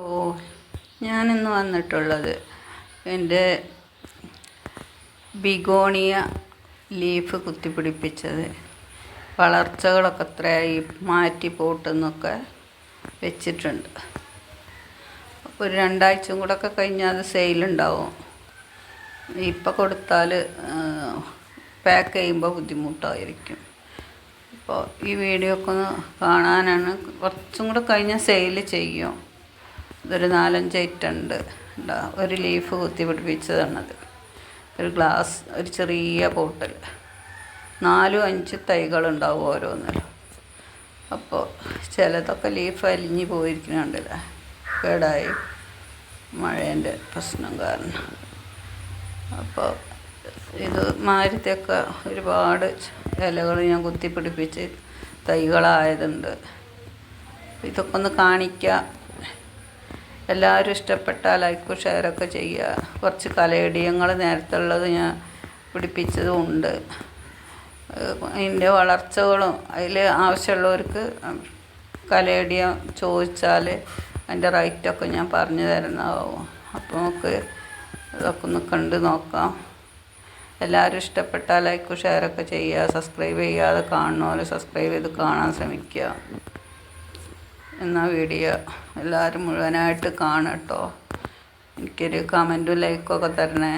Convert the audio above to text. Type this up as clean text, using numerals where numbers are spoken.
ഓ, ഞാനിന്ന് വന്നിട്ടുള്ളത് എൻ്റെ ബിഗോണിയ ലീഫ് കുത്തിപ്പിടിപ്പിച്ചത് വളർച്ചകളൊക്കെ എത്രയായി മാറ്റി പോട്ടെന്നൊക്കെ വെച്ചിട്ടുണ്ട്. അപ്പോൾ ഒരു 2 ആഴ്ചയും കൂടെ ഒക്കെ കഴിഞ്ഞാൽ അത് സെയിലുണ്ടാവും. ഇപ്പം കൊടുത്താൽ പാക്ക് ചെയ്യുമ്പോൾ ബുദ്ധിമുട്ടായിരിക്കും. അപ്പോൾ ഈ വീഡിയോ ഒക്കെ ഒന്ന് കാണാനാണ്. കുറച്ചും കൂടെ കഴിഞ്ഞാൽ സെയിൽ ചെയ്യും. ഇതൊരു 4-5 ഐറ്റം ഉണ്ട്. ഒരു ലീഫ് കുത്തി പിടിപ്പിച്ചതാണത്. ഒരു ഗ്ലാസ്, ഒരു ചെറിയ ബോട്ടിൽ, 4-5 തൈകളുണ്ടാവും ഓരോന്നിലും. അപ്പോൾ ചിലതൊക്കെ ലീഫ് അലിഞ്ഞ് പോയിരിക്കുന്നുണ്ടല്ലോ, കേടായി മഴേൻ്റെ പ്രശ്നം കാരണം. അപ്പോൾ ഇത് മാതിരത്തെയൊക്കെ ഒരുപാട് ഇലകൾ ഞാൻ കുത്തിപ്പിടിപ്പിച്ച് തൈകളായതുണ്ട്. ഇതൊക്കെ ഒന്ന് കാണിക്കാം. എല്ലാവരും ഇഷ്ടപ്പെട്ടാൽ ലൈക്കും ഷെയറൊക്കെ ചെയ്യുക. കുറച്ച് കലേഡിയങ്ങൾ നേരത്തെ ഉള്ളത് ഞാൻ പിടിപ്പിച്ചതും ഉണ്ട്. അതിൻ്റെ വളർച്ചകളും അതിൽ ആവശ്യമുള്ളവർക്ക് കലേഡിയം ചോദിച്ചാൽ അതിൻ്റെ റേറ്റൊക്കെ ഞാൻ പറഞ്ഞു തരുന്നതാവും. അപ്പോൾ നമുക്ക് ഇതൊക്കെ ഒന്ന് കണ്ട് നോക്കാം. എല്ലാവരും ഇഷ്ടപ്പെട്ടാൽ ലൈക്കും ഷെയറൊക്കെ ചെയ്യുക. സബ്സ്ക്രൈബ് ചെയ്യാതെ കാണുന്നവരെ സബ്സ്ക്രൈബ് ചെയ്ത് കാണാൻ ശ്രമിക്കുക. എന്നാൽ വീഡിയോ എല്ലാവരും മുഴുവനായിട്ട് കാണട്ടോ. എനിക്കൊരു കമൻറ്റും ലൈക്കൊക്കെ തരണേ.